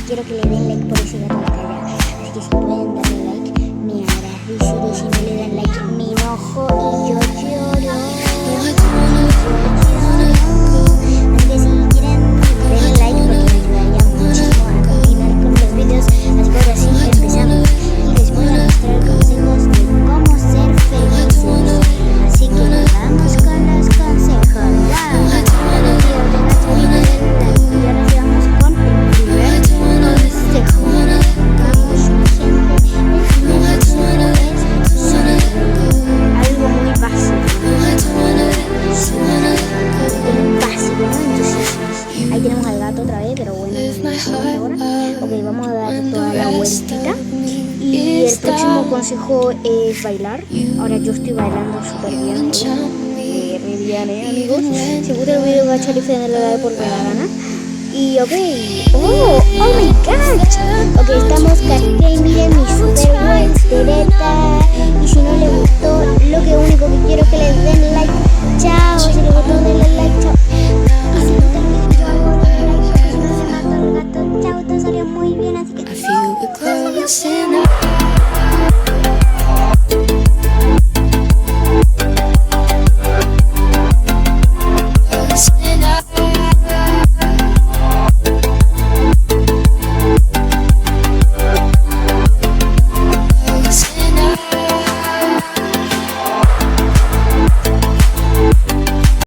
quiero que le den like por ese gato de acá. Así que si pueden darle like, me agradecería. Si no le dan like, me enojo y yo lloro. Así que si quieren, denle like porque me ayudaría muchísimo a continuar con los videos. Así que ahora sí, empezamos. Y les voy a mostrar consejos de cómo ser felices. Así que vamos con los consejos. Otra vez, pero bueno, ahora. Ok, vamos a dar toda la vueltita. Y el próximo consejo es bailar. Ahora yo estoy bailando súper bien. Re bien, amigos. Seguro el video va a echar y le da porque me da gana. Y ok. Oh my god. Ok, estamos casqué. Miren mi super voltereta. Y si no les gustó, lo que único que quiero es que les den like. Chao. Si les gustó, denle like. Chao. Chao, todo salió muy bien, así que...